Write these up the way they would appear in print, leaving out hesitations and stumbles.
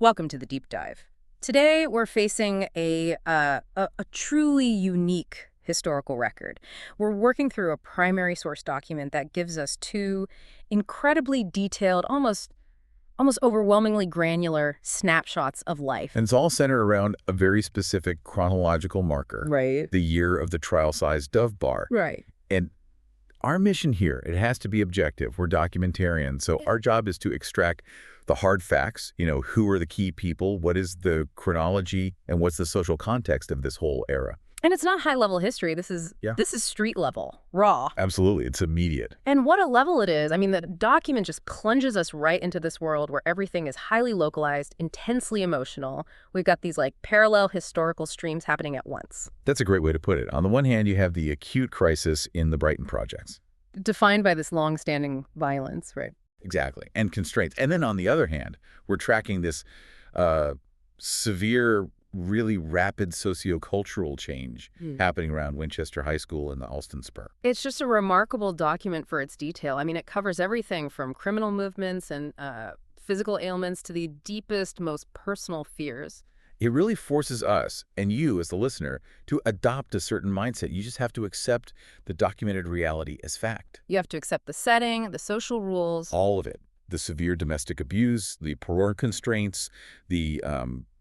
Welcome to the deep dive. Today we're facing a truly unique historical record. We're working through a primary source document that gives us two incredibly detailed, almost overwhelmingly granular snapshots of life. And it's all centered around a very specific chronological marker, Right. the year of the trial-sized dove bar. Right. And our mission here, it has to be objective. We're documentarians, so our job is to extract the hard facts, who are the key people, what is the chronology, and what's the social context of this whole era. And it's not high-level history. This is street level, raw. Absolutely, it's immediate. And what a level it is. I mean, the document just plunges us right into this world where everything is highly localized, intensely emotional. We've got these parallel historical streams happening at once. That's a great way to put it. On the one hand, you have the acute crisis in the Brighton projects. Defined by this long-standing violence, right? Exactly, and constraints. And then on the other hand, we're tracking this severe, really rapid sociocultural change happening around Winchester High School and the Alston Spur. It's just a remarkable document for its detail. I mean, it covers everything from criminal movements and physical ailments to the deepest, most personal fears. It really forces us, and you as the listener, to adopt a certain mindset. You just have to accept the documented reality as fact. You have to accept the setting, the social rules. All of it. The severe domestic abuse, the parole constraints, the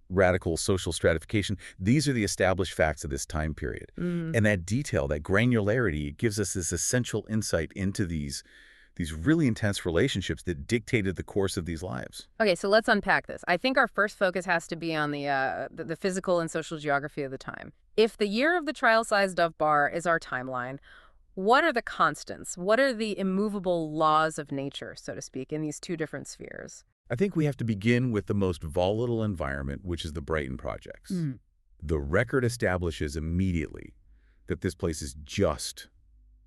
radical social stratification. These are the established facts of this time period. And that detail, that granularity, gives us this essential insight into these really intense relationships that dictated the course of these lives. Okay, so let's unpack this. I think our first focus has to be on the physical and social geography of the time. If the year of the trial-sized dove bar is our timeline, what are the constants? What are the immovable laws of nature, so to speak, in these two different spheres? I think we have to begin with the most volatile environment, which is the Brighton projects. The record establishes immediately that this place is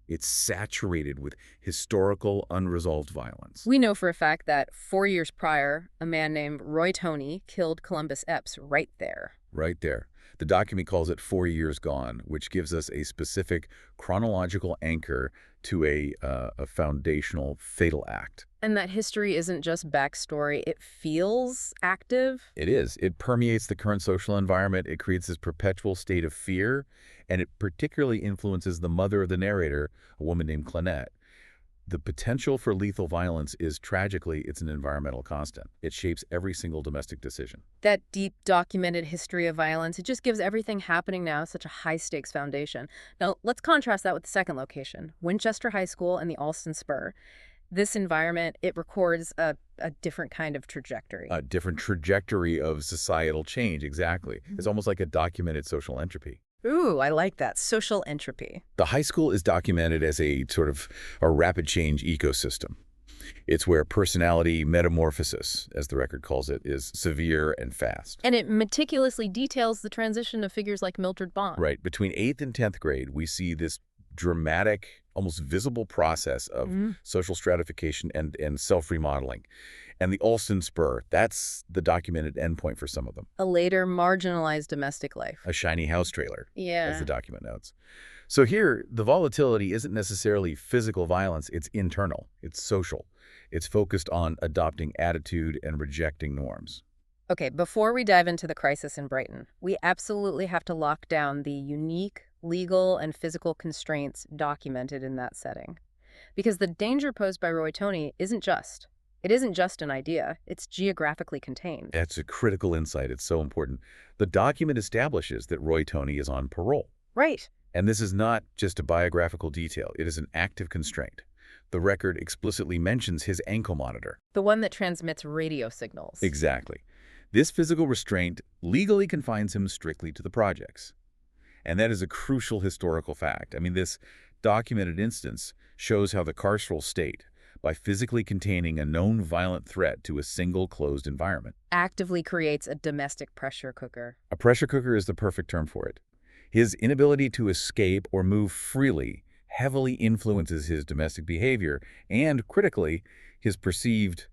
it's saturated with historical, unresolved violence. We know for a fact that 4 years prior, a man named Roy Toney killed Columbus Epps right there. Right there. The document calls it 4 years gone, which gives us a specific chronological anchor to a foundational fatal act. And that history isn't just backstory. It feels active. It is. It permeates the current social environment. It creates this perpetual state of fear, and it particularly influences the mother of the narrator, a woman named Clennette. The potential for lethal violence is tragically, it's an environmental constant. It shapes every single domestic decision. That deep documented history of violence, it just gives everything happening now such a high-stakes foundation. Now, let's contrast that with the second location, Winchester High School and the Alston Spur. This environment, it records a different kind of trajectory. A different trajectory of societal change, exactly. It's almost like a documented social entropy. Ooh, I like that. Social entropy. The high school is documented as a sort of a rapid change ecosystem. It's where personality metamorphosis, as the record calls it, is severe and fast. And it meticulously details the transition of figures like Mildred Bonk. Right. Between 8th and 10th grade, we see this dramatic, almost visible process of social stratification and self-remodeling. And the Alston Spur, that's the documented endpoint for some of them. A later marginalized domestic life. A shiny house trailer, as the Yeah. document notes. So here, the volatility isn't necessarily physical violence, it's internal, it's social. It's focused on adopting attitude and rejecting norms. Okay, before we dive into the crisis in Brighton, we absolutely have to lock down the unique legal and physical constraints documented in that setting. Because the danger posed by Roy Toney isn't just an idea, it's geographically contained. That's a critical insight. It's so important. The document establishes that Roy Toney is on parole. Right. And this is not just a biographical detail. It is an active constraint. The record explicitly mentions his ankle monitor. The one that transmits radio signals. Exactly. This physical restraint legally confines him strictly to the projects. And that is a crucial historical fact. I mean, this documented instance shows how the carceral state, by physically containing a known violent threat to a single closed environment, Actively creates a domestic pressure cooker. A pressure cooker is the perfect term for it. His inability to escape or move freely heavily influences his domestic behavior and, critically, his perceived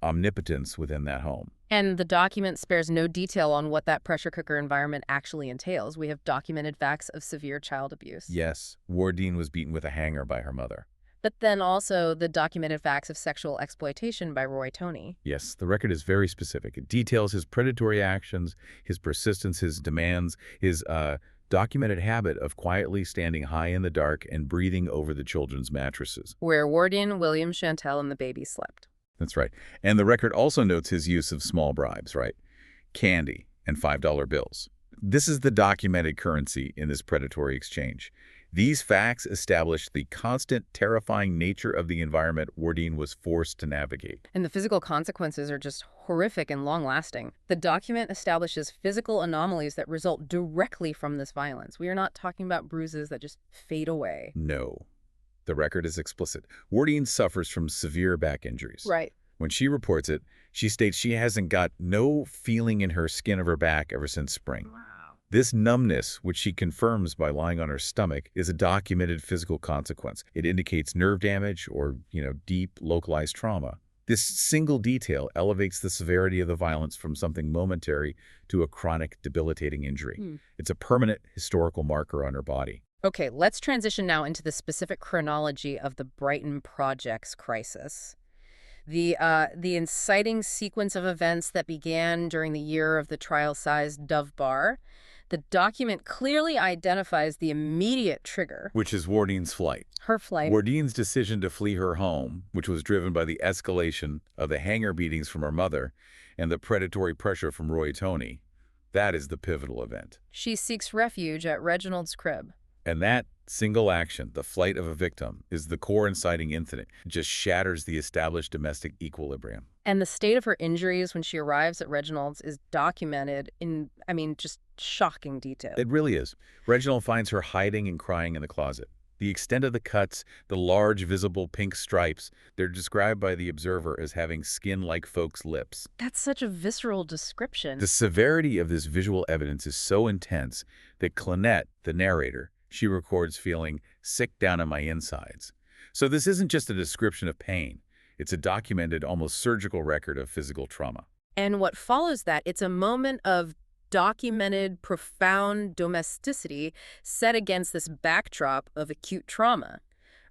omnipotence within that home. And the document spares no detail on what that pressure cooker environment actually entails. We have documented facts of severe child abuse. Yes, Wardine was beaten with a hanger by her mother. But then also the documented facts of sexual exploitation by Roy Toney. Yes, the record is very specific. It details his predatory actions, his persistence, his demands, his documented habit of quietly standing high in the dark and breathing over the children's mattresses. Where Wardine, William, Chantel, and the baby slept. That's right. And the record also notes his use of small bribes, right? Candy and $5 bills. This is the documented currency in this predatory exchange. These facts establish the constant, terrifying nature of the environment Wardine was forced to navigate. And the physical consequences are just horrific and long-lasting. The document establishes physical anomalies that result directly from this violence. We are not talking about bruises that just fade away. No. The record is explicit. Wardine suffers from severe back injuries. Right. When she reports it, she states she hasn't got no feeling in her skin of her back ever since spring. Wow. This numbness, which she confirms by lying on her stomach, is a documented physical consequence. It indicates nerve damage or, deep, localized trauma. This single detail elevates the severity of the violence from something momentary to a chronic, debilitating injury. It's a permanent historical marker on her body. Okay, let's transition now into the specific chronology of the Brighton Project's crisis. The inciting sequence of events that began during the year of the trial-sized Dove Bar. The document clearly identifies the immediate trigger. Which is Wardine's flight. Her flight. Wardine's decision to flee her home, which was driven by the escalation of the hanger beatings from her mother and the predatory pressure from Roy Toney. That is the pivotal event. She seeks refuge at Reginald's crib. And that single action, the flight of a victim, is the core inciting incident. It just shatters the established domestic equilibrium. And the state of her injuries when she arrives at Reginald's is documented in, just shocking detail. It really is. Reginald finds her hiding and crying in the closet. The extent of the cuts, the large visible pink stripes, they're described by the observer as having skin like folks' lips. That's such a visceral description. The severity of this visual evidence is so intense that Clennette, the narrator, she records feeling sick down in my insides. So this isn't just a description of pain. It's a documented, almost surgical record of physical trauma. And what follows that, it's a moment of documented, profound domesticity set against this backdrop of acute trauma.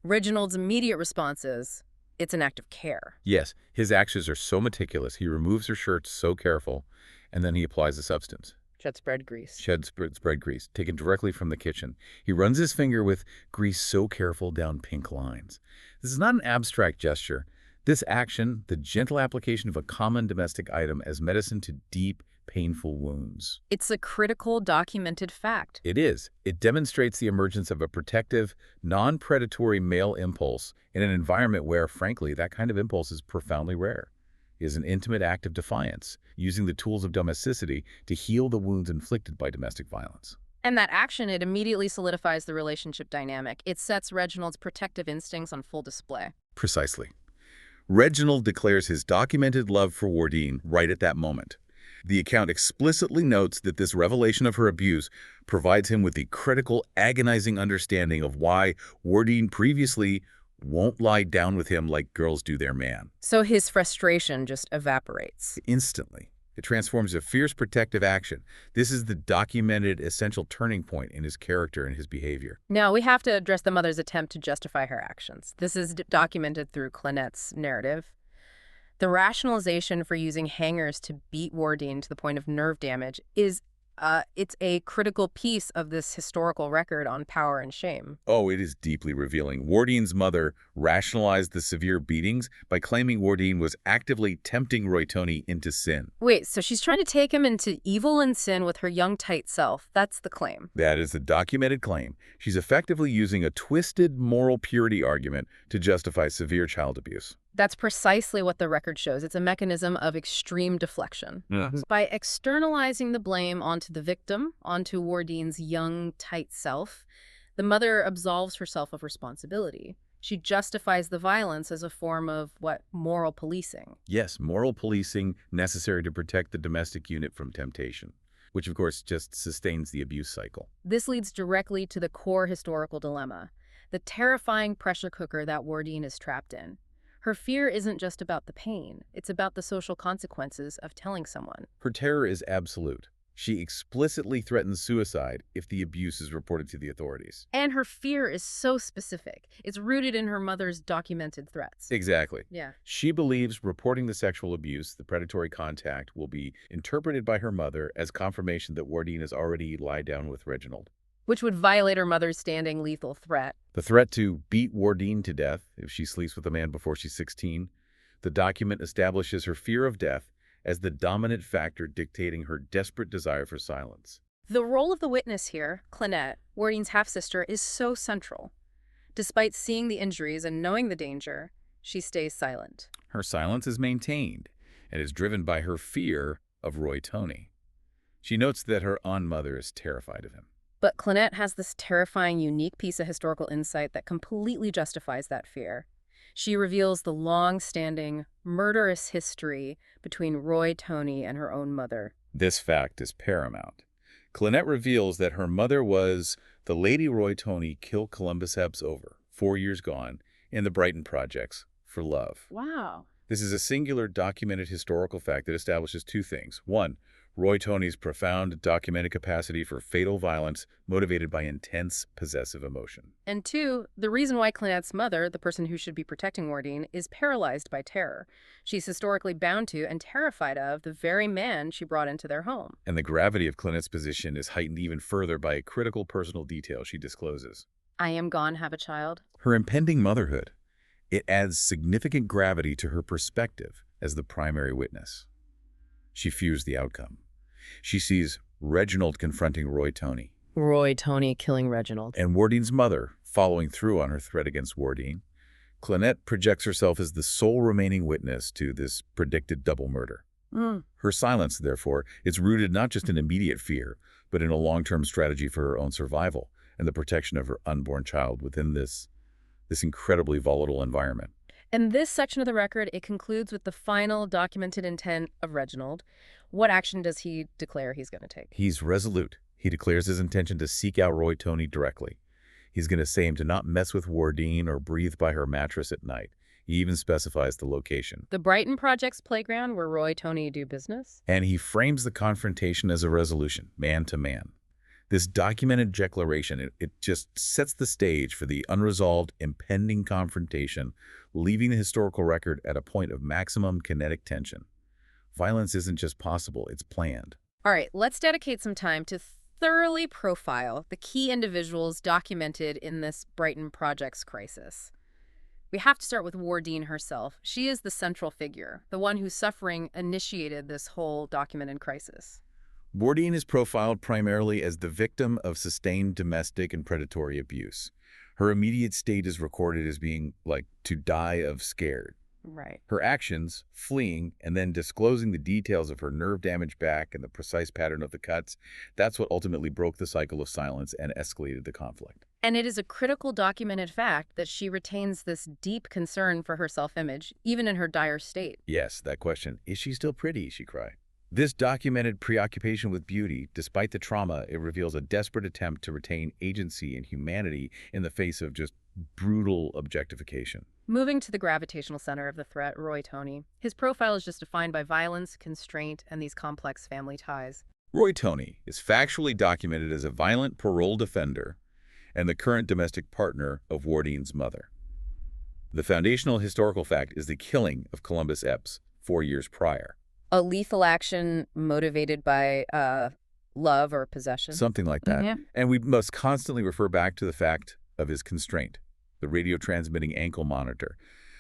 Reginald's immediate response is, it's an act of care. Yes, his actions are so meticulous. He removes her shirt so careful, and then he applies the substance. Shed spread grease. Spread grease, taken directly from the kitchen. He runs his finger with grease so careful down pink lines. This is not an abstract gesture. This action, the gentle application of a common domestic item as medicine to deep, painful wounds. It's a critical documented fact. It is. It demonstrates the emergence of a protective, non-predatory male impulse in an environment where, frankly, that kind of impulse is profoundly rare. It is an intimate act of defiance, using the tools of domesticity to heal the wounds inflicted by domestic violence. And that action, it immediately solidifies the relationship dynamic. It sets Reginald's protective instincts on full display. Precisely. Reginald declares his documented love for Wardine right at that moment. The account explicitly notes that this revelation of her abuse provides him with the critical, agonizing understanding of why Wardine previously won't lie down with him like girls do their man. So his frustration just evaporates. Instantly. It transforms a fierce protective action. This is the documented essential turning point in his character and his behavior. Now, we have to address the mother's attempt to justify her actions. This is documented through Clennette's narrative. The rationalization for using hangers to beat Wardine to the point of nerve damage is it's a critical piece of this historical record on power and shame. Oh, it is deeply revealing. Wardine's mother rationalized the severe beatings by claiming Wardine was actively tempting Roy Toney into sin. Wait, so she's trying to take him into evil and sin with her young, tight self. That's the claim. That is the documented claim. She's effectively using a twisted moral purity argument to justify severe child abuse. That's precisely what the record shows. It's a mechanism of extreme deflection. Yeah. By externalizing the blame onto the victim, onto Wardine's young, tight self, the mother absolves herself of responsibility. She justifies the violence as a form of, moral policing. Yes, moral policing necessary to protect the domestic unit from temptation, which of course just sustains the abuse cycle. This leads directly to the core historical dilemma, the terrifying pressure cooker that Wardine is trapped in. Her fear isn't just about the pain. It's about the social consequences of telling someone. Her terror is absolute. She explicitly threatens suicide if the abuse is reported to the authorities. And her fear is so specific. It's rooted in her mother's documented threats. Exactly. Yeah. She believes reporting the sexual abuse, the predatory contact, will be interpreted by her mother as confirmation that Wardine has already lied down with Reginald. Which would violate her mother's standing lethal threat. The threat to beat Wardine to death if she sleeps with a man before she's 16. The document establishes her fear of death as the dominant factor dictating her desperate desire for silence. The role of the witness here, Clynette, Wardine's half-sister, is so central. Despite seeing the injuries and knowing the danger, she stays silent. Her silence is maintained and is driven by her fear of Roy Toney. She notes that her own mother is terrified of him. But Clynette has this terrifying, unique piece of historical insight that completely justifies that fear. She reveals the long-standing, murderous history between Roy Toney and her own mother. This fact is paramount. Clynette reveals that her mother was the Lady Roy Toney killed Columbus Epps over, 4 years gone, in the Brighton Projects for love. Wow. This is a singular documented historical fact that establishes two things. One, Roy Toney's profound documented capacity for fatal violence motivated by intense possessive emotion. And two, the reason why Clynette's mother, the person who should be protecting Wardine, is paralyzed by terror. She's historically bound to and terrified of the very man she brought into their home. And the gravity of Clynette's position is heightened even further by a critical personal detail she discloses. I am gone, have a child. Her impending motherhood. It adds significant gravity to her perspective as the primary witness. She fears the outcome. She sees Reginald confronting Roy Toney. Roy Toney killing Reginald. And Wardine's mother following through on her threat against Wardine. Clynette projects herself as the sole remaining witness to this predicted double murder. Her silence, therefore, is rooted not just in immediate fear, but in a long-term strategy for her own survival and the protection of her unborn child within this incredibly volatile environment. In this section of the record, it concludes with the final documented intent of Reginald. What action does he declare he's going to take? He's resolute. He declares his intention to seek out Roy Toney directly. He's going to say him to not mess with Wardine or breathe by her mattress at night. He even specifies the location. The Brighton Project's playground where Roy Toney do business? And he frames the confrontation as a resolution, man to man. This documented declaration, it just sets the stage for the unresolved, impending confrontation, leaving the historical record at a point of maximum kinetic tension. Violence isn't just possible, it's planned. All right, let's dedicate some time to thoroughly profile the key individuals documented in this Brighton Projects crisis. We have to start with Wardine herself. She is the central figure, the one whose suffering initiated this whole documented crisis. Wardine is profiled primarily as the victim of sustained domestic and predatory abuse. Her immediate state is recorded as being like to die of scared. Right. Her actions, fleeing and then disclosing the details of her nerve-damaged back and the precise pattern of the cuts, that's what ultimately broke the cycle of silence and escalated the conflict. And it is a critical documented fact that she retains this deep concern for her self-image, even in her dire state. Yes, that question, is she still pretty, she cried. This documented preoccupation with beauty, despite the trauma, it reveals a desperate attempt to retain agency and humanity in the face of just brutal objectification. Moving to the gravitational center of the threat, Roy Toney. His profile is just defined by violence, constraint, and these complex family ties. Roy Toney is factually documented as a violent paroled offender and the current domestic partner of Wardine's mother. The foundational historical fact is the killing of Columbus Epps 4 years prior. A lethal action motivated by love or possession. Something like that. Yeah. And we must constantly refer back to the fact of his constraint, the radio-transmitting ankle monitor.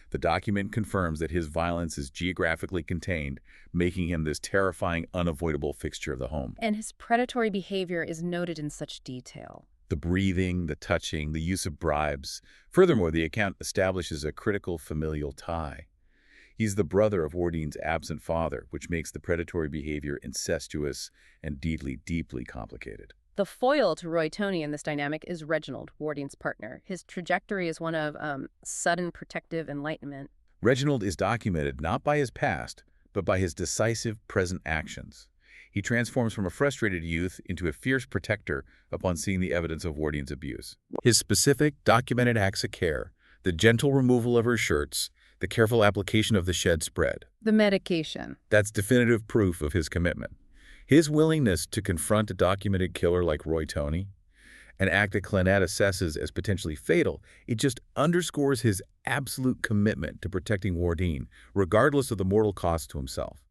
The document confirms that his violence is geographically contained, making him this terrifying, unavoidable fixture of the home. And his predatory behavior is noted in such detail. The breathing, the touching, the use of bribes. Furthermore, the account establishes a critical familial tie. He's the brother of Wardine's absent father, which makes the predatory behavior incestuous and deeply, deeply complicated. The foil to Roy Toney in this dynamic is Reginald, Wardine's partner. His trajectory is one of sudden protective enlightenment. Reginald is documented not by his past, but by his decisive present actions. He transforms from a frustrated youth into a fierce protector upon seeing the evidence of Wardine's abuse. His specific, documented acts of care, the gentle removal of her shirts, the careful application of the shed spread. The medication. That's definitive proof of his commitment. His willingness to confront a documented killer like Roy Toney, an act that Clennett assesses as potentially fatal, it just underscores his absolute commitment to protecting Wardine, regardless of the mortal cost to himself.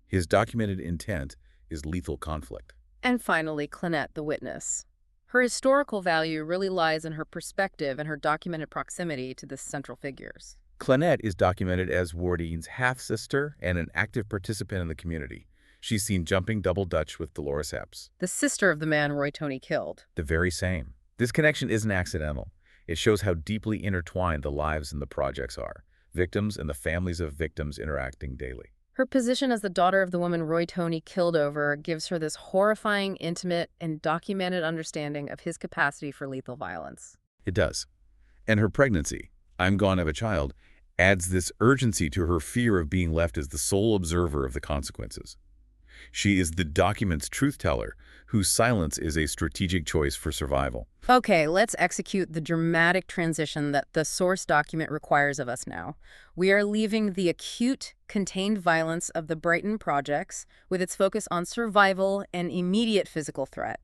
His documented intent is lethal conflict. And finally, Clennett, the witness. Her historical value really lies in her perspective and her documented proximity to the central figures. Clennett is documented as Wardine's half-sister and an active participant in the community. She's seen jumping double Dutch with Dolores Epps. The sister of the man Roy Toney killed. The very same. This connection isn't accidental. It shows how deeply intertwined the lives and the projects are, victims and the families of victims interacting daily. Her position as the daughter of the woman Roy Toney killed over gives her this horrifying, intimate, and documented understanding of his capacity for lethal violence. It does. And her pregnancy, I'm gone to have a child, adds this urgency to her fear of being left as the sole observer of the consequences. She is the document's truth teller, whose silence is a strategic choice for survival. Okay, let's execute the dramatic transition that the source document requires of us now. We are leaving the acute, contained violence of the Brighton projects, with its focus on survival and immediate physical threat,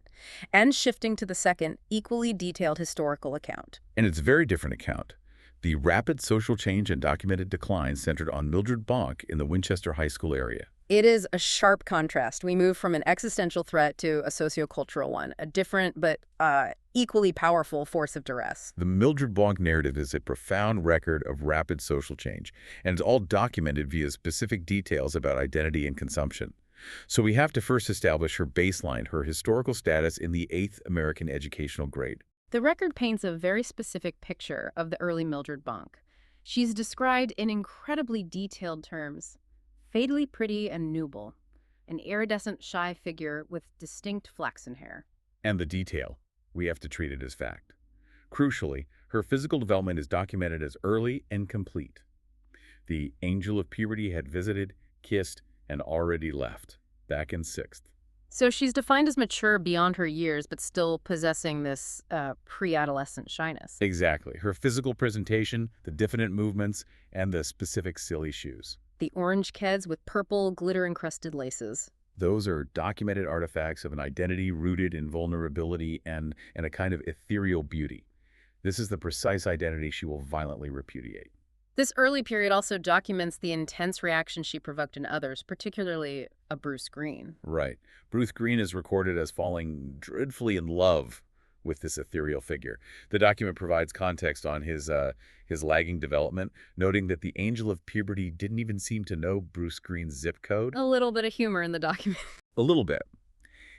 and shifting to the second, equally detailed historical account. And it's a very different account. The rapid social change and documented decline centered on Mildred Bonk in the Winchester High School area. It is a sharp contrast. We move from an existential threat to a sociocultural one, a different but equally powerful force of duress. The Mildred Bonk narrative is a profound record of rapid social change, and it's all documented via specific details about identity and consumption. So we have to first establish her baseline, her historical status in the 8th American educational grade. The record paints a very specific picture of the early Mildred Bonk. She's described in incredibly detailed terms. Fatally pretty and nubile, an iridescent, shy figure with distinct flaxen hair. And the detail, we have to treat it as fact. Crucially, her physical development is documented as early and complete. The angel of puberty had visited, kissed, and already left, back in 6th. So she's defined as mature beyond her years, but still possessing this pre-adolescent shyness. Exactly. Her physical presentation, the diffident movements, and the specific silly shoes. The orange keds with purple, glitter-encrusted laces. Those are documented artifacts of an identity rooted in vulnerability and a kind of ethereal beauty. This is the precise identity she will violently repudiate. This early period also documents the intense reaction she provoked in others, particularly a Bruce Greene. Right. Bruce Greene is recorded as falling dreadfully in love with this ethereal figure. The document provides context on his lagging development, noting that the angel of puberty didn't even seem to know Bruce Greene's zip code. A little bit of humor in the document. A little bit.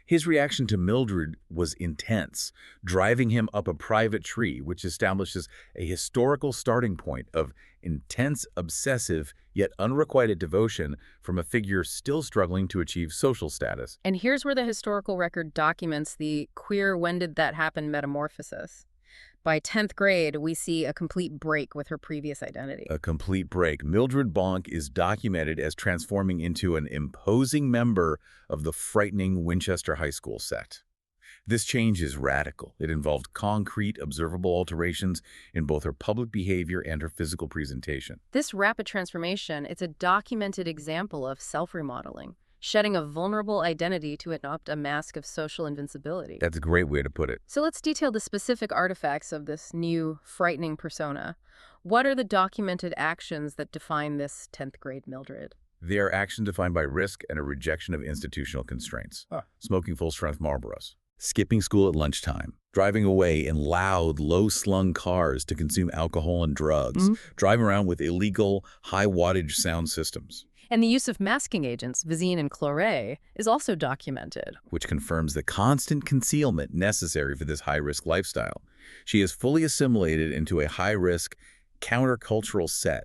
His reaction to Mildred was intense, driving him up a private tree, which establishes a historical starting point of intense, obsessive, yet unrequited devotion from a figure still struggling to achieve social status. And here's where the historical record documents the queer when did that happen metamorphosis. By 10th grade, we see a complete break with her previous identity. A complete break. Mildred Bonk is documented as transforming into an imposing member of the frightening Winchester High School set. This change is radical. It involved concrete, observable alterations in both her public behavior and her physical presentation. This rapid transformation, it's a documented example of self-remodeling, shedding a vulnerable identity to adopt a mask of social invincibility. That's a great way to put it. So let's detail the specific artifacts of this new, frightening persona. What are the documented actions that define this 10th grade Mildred? They are actions defined by risk and a rejection of institutional constraints. Smoking full-strength Marlboros. Skipping school at lunchtime. Driving away in loud, low-slung cars to consume alcohol and drugs. Driving around with illegal, high-wattage sound systems. And the use of masking agents, Visine and Chloré, is also documented. Which confirms the constant concealment necessary for this high-risk lifestyle. She is fully assimilated into a high-risk, countercultural set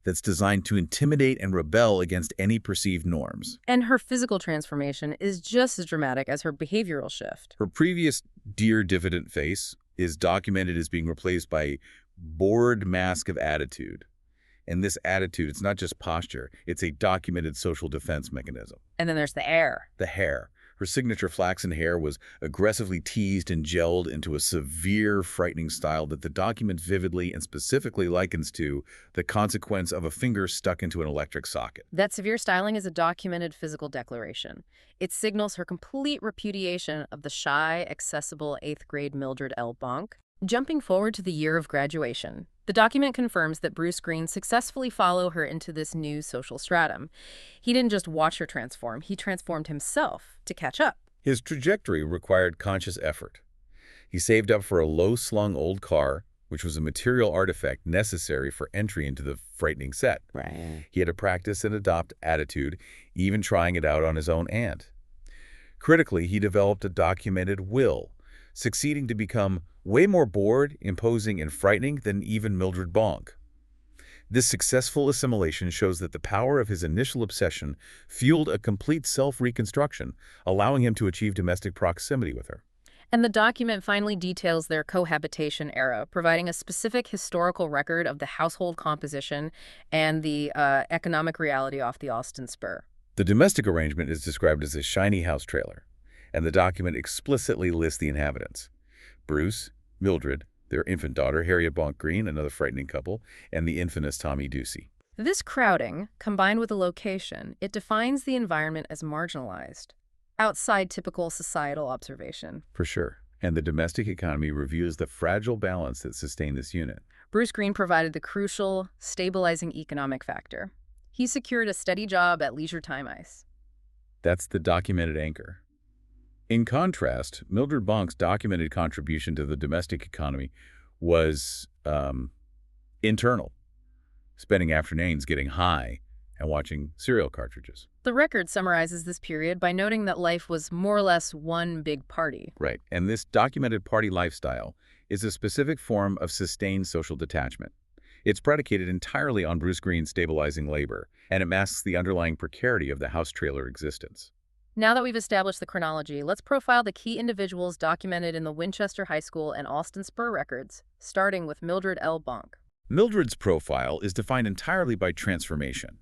that's designed to intimidate and rebel against any perceived norms. And her physical transformation is just as dramatic as her behavioral shift. Her previous dear diffident face is documented as being replaced by a bored mask of attitude. And this attitude, it's not just posture, it's a documented social defense mechanism. And then there's the hair. The hair. Her signature flaxen hair was aggressively teased and gelled into a severe, frightening style that the document vividly and specifically likens to the consequence of a finger stuck into an electric socket. That severe styling is a documented physical declaration. It signals her complete repudiation of the shy, accessible 8th grade Mildred L. Bonk. Jumping forward to the year of graduation, the document confirms that Bruce Green successfully followed her into this new social stratum. He didn't just watch her transform, he transformed himself to catch up. His trajectory required conscious effort. He saved up for a low-slung old car, which was a material artifact necessary for entry into the frightening set. Right. He had to practice and adopt attitude, even trying it out on his own aunt. Critically, he developed a documented will, succeeding to become way more bored, imposing, and frightening than even Mildred Bonk. This successful assimilation shows that the power of his initial obsession fueled a complete self-reconstruction, allowing him to achieve domestic proximity with her. And the document finally details their cohabitation era, providing a specific historical record of the household composition and the economic reality off the Austin spur. The domestic arrangement is described as a shiny house trailer, and the document explicitly lists the inhabitants: Bruce, Mildred, their infant daughter, Harriet Bonk Green, another frightening couple, and the infamous Tommy Ducey. This crowding, combined with the location, it defines the environment as marginalized, outside typical societal observation. For sure. And the domestic economy reveals the fragile balance that sustained this unit. Bruce Green provided the crucial, stabilizing economic factor. He secured a steady job at Leisure Time Ice. That's the documented anchor. In contrast, Mildred Bonk's documented contribution to the domestic economy was internal, spending afternoons getting high and watching cereal cartridges. The record summarizes this period by noting that life was more or less one big party. Right, and this documented party lifestyle is a specific form of sustained social detachment. It's predicated entirely on Bruce Green's stabilizing labor, and it masks the underlying precarity of the house trailer existence. Now that we've established the chronology, let's profile the key individuals documented in the Winchester High School and Austin Spur records, starting with Mildred L. Bonk. Mildred's profile is defined entirely by transformation.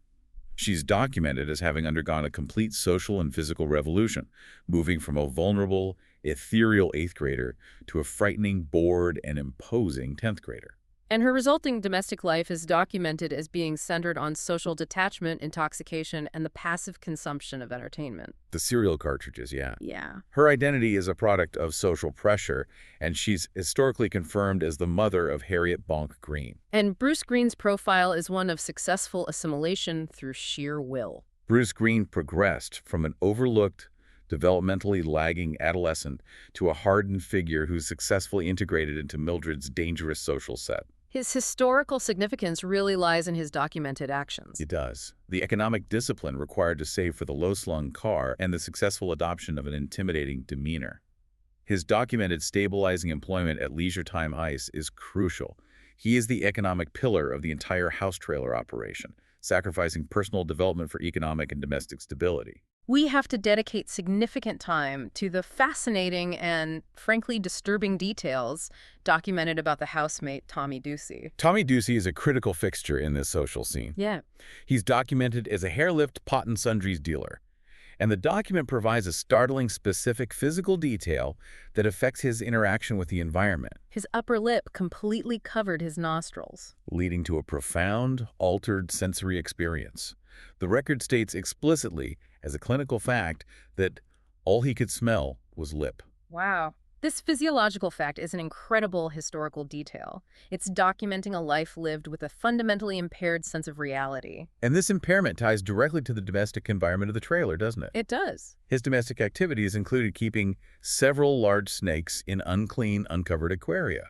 She's documented as having undergone a complete social and physical revolution, moving from a vulnerable, ethereal 8th grader to a frightening, bored, and imposing 10th grader. And her resulting domestic life is documented as being centered on social detachment, intoxication, and the passive consumption of entertainment. The cereal cartridges, yeah. Yeah. Her identity is a product of social pressure, and she's historically confirmed as the mother of Harriet Bonk Green. And Bruce Green's profile is one of successful assimilation through sheer will. Bruce Green progressed from an overlooked, developmentally lagging adolescent to a hardened figure who successfully integrated into Mildred's dangerous social set. His historical significance really lies in his documented actions. It does. The economic discipline required to save for the low-slung car and the successful adoption of an intimidating demeanor. His documented stabilizing employment at Leisure Time Ice is crucial. He is the economic pillar of the entire house trailer operation, sacrificing personal development for economic and domestic stability. We have to dedicate significant time to the fascinating and, frankly, disturbing details documented about the housemate Tommy Ducey. Tommy Ducey is a critical fixture in this social scene. Yeah. He's documented as a hair-lift pot and sundries dealer, and the document provides a startling specific physical detail that affects his interaction with the environment, His upper lip completely covered his nostrils. leading to a profound, altered sensory experience. The record states explicitly, as a clinical fact, that all he could smell was lip. Wow. This physiological fact is an incredible historical detail. It's documenting a life lived with a fundamentally impaired sense of reality. And this impairment ties directly to the domestic environment of the trailer, doesn't it? It does. His domestic activities included keeping several large snakes in unclean, uncovered aquaria.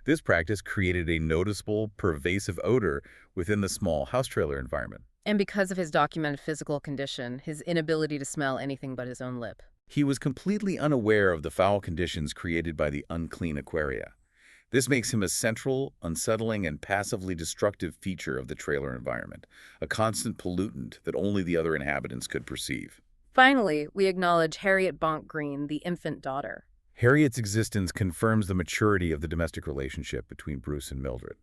This practice created a noticeable, pervasive odor within the small house trailer environment. And because of his documented physical condition, his inability to smell anything but his own lip. He was completely unaware of the foul conditions created by the unclean aquaria. This makes him a central, unsettling, and passively destructive feature of the trailer environment, a constant pollutant that only the other inhabitants could perceive. Finally, we acknowledge Harriet Bonk Green, the infant daughter. Harriet's existence confirms the maturity of the domestic relationship between Bruce and Mildred.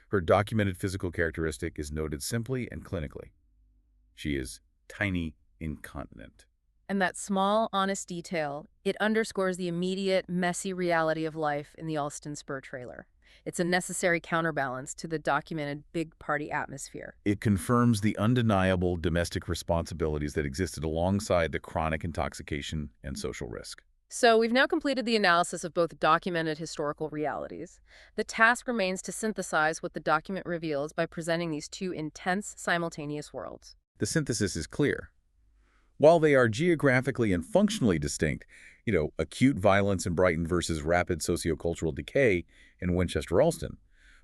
Her documented physical characteristic is noted simply and clinically. She is tiny, incontinent. And that small, honest detail, it underscores the immediate, messy reality of life in the Alston Spur trailer. It's a necessary counterbalance to the documented big party atmosphere. It confirms the undeniable domestic responsibilities that existed alongside the chronic intoxication and social risk. So we've now completed the analysis of both documented historical realities. The task remains to synthesize what the document reveals by presenting these two intense, simultaneous worlds. The synthesis is clear. While they are geographically and functionally distinct, acute violence in Brighton versus rapid sociocultural decay in Winchester-Alston,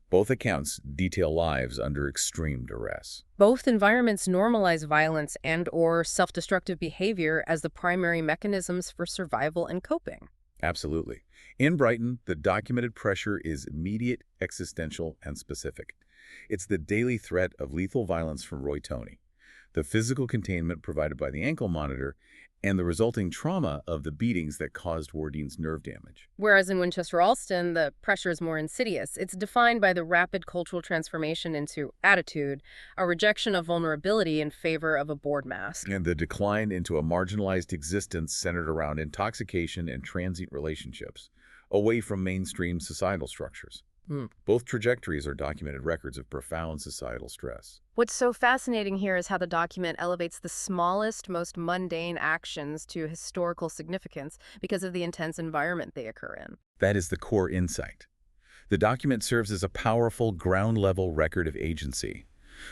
both accounts detail lives under extreme duress. Both environments normalize violence and/or self-destructive behavior as the primary mechanisms for survival and coping. Absolutely. In Brighton, the documented pressure is immediate, existential, and specific. It's the daily threat of lethal violence from Roy Toney, the physical containment provided by the ankle monitor, and the resulting trauma of the beatings that caused Wardine's nerve damage. Whereas in Winchester-Alston, the pressure is more insidious. It's defined by the rapid cultural transformation into attitude, a rejection of vulnerability in favor of a board mask. And the decline into a marginalized existence centered around intoxication and transient relationships, away from mainstream societal structures. Both trajectories are documented records of profound societal stress. What's so fascinating here is how the document elevates the smallest, most mundane actions to historical significance because of the intense environment they occur in. That is the core insight. The document serves as a powerful, ground-level record of agency.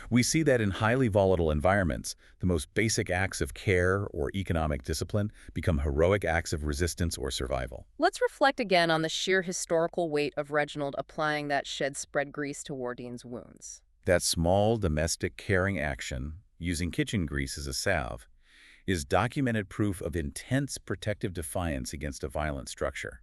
We see that in highly volatile environments, the most basic acts of care or economic discipline become heroic acts of resistance or survival. Let's reflect again on the sheer historical weight of Reginald applying that shed-spread grease to Wardine's wounds. That small, domestic, caring action, using kitchen grease as a salve, is documented proof of intense protective defiance against a violent structure.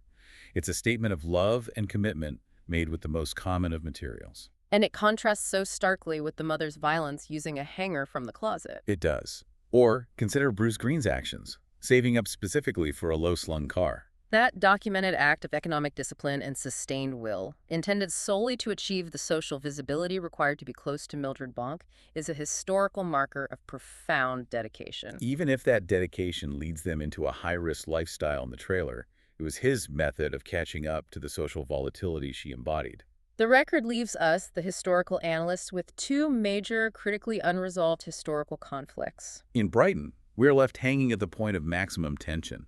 It's a statement of love and commitment made with the most common of materials. And it contrasts so starkly with the mother's violence using a hanger from the closet. It does. Or consider Bruce Greene's actions, saving up specifically for a low-slung car. That documented act of economic discipline and sustained will, intended solely to achieve the social visibility required to be close to Mildred Bonk, is a historical marker of profound dedication. Even if that dedication leads them into a high-risk lifestyle in the trailer, it was his method of catching up to the social volatility she embodied. The record leaves us, the historical analysts, with two major, critically unresolved historical conflicts. In Brighton, we're left hanging at the point of maximum tension.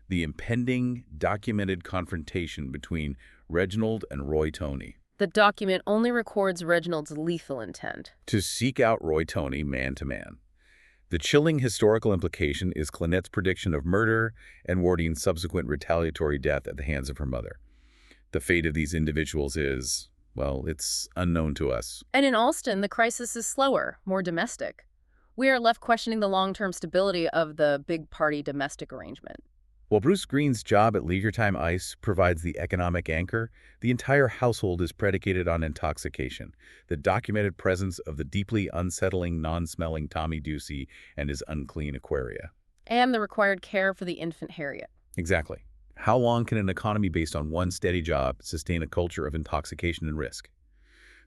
The impending, documented confrontation between Reginald and Roy Toney. The document only records Reginald's lethal intent. To seek out Roy Toney man to man. The chilling historical implication is Clynette's prediction of murder and Wardine's subsequent retaliatory death at the hands of her mother. The fate of these individuals is, well, it's unknown to us. And in Alston, the crisis is slower, more domestic. We are left questioning the long-term stability of the big party domestic arrangement. While Bruce Greene's job at Leisure Time Ice provides the economic anchor, the entire household is predicated on intoxication, the documented presence of the deeply unsettling, non-smelling Tommy Ducey and his unclean Aquaria. And the required care for the infant Harriet. Exactly. How long can an economy based on one steady job sustain a culture of intoxication and risk?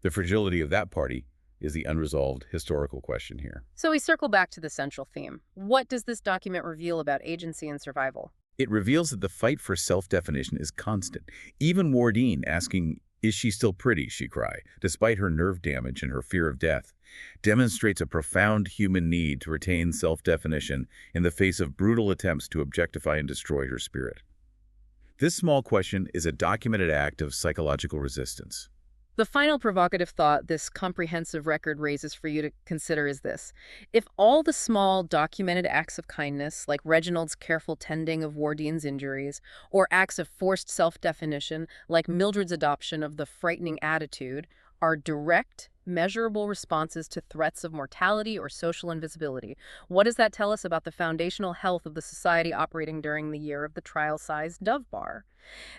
The fragility of that party is the unresolved historical question here. So we circle back to the central theme. What does this document reveal about agency and survival? It reveals that the fight for self-definition is constant. Even Wardine asking, "Is she still pretty?" she cry, despite her nerve damage and her fear of death, demonstrates a profound human need to retain self-definition in the face of brutal attempts to objectify and destroy her spirit. This small question is a documented act of psychological resistance. The final provocative thought this comprehensive record raises for you to consider is this. If all the small documented acts of kindness, like Reginald's careful tending of Wardine's injuries, or acts of forced self-definition, like Mildred's adoption of the frightening attitude, are direct, measurable responses to threats of mortality or social invisibility, what does that tell us about the foundational health of the society operating during the year of the trial-sized Dove Bar?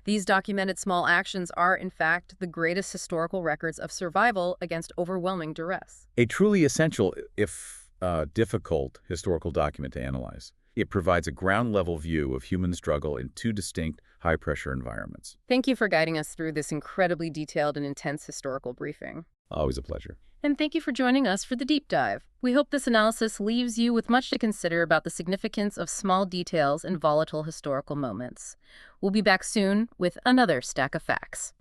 These documented small actions are, in fact, the greatest historical records of survival against overwhelming duress. A truly essential, if difficult, historical document to analyze. It provides a ground-level view of human struggle in two distinct, high-pressure environments. Thank you for guiding us through this incredibly detailed and intense historical briefing. Always a pleasure. And thank you for joining us for the deep dive. We hope this analysis leaves you with much to consider about the significance of small details in volatile historical moments. We'll be back soon with another stack of facts.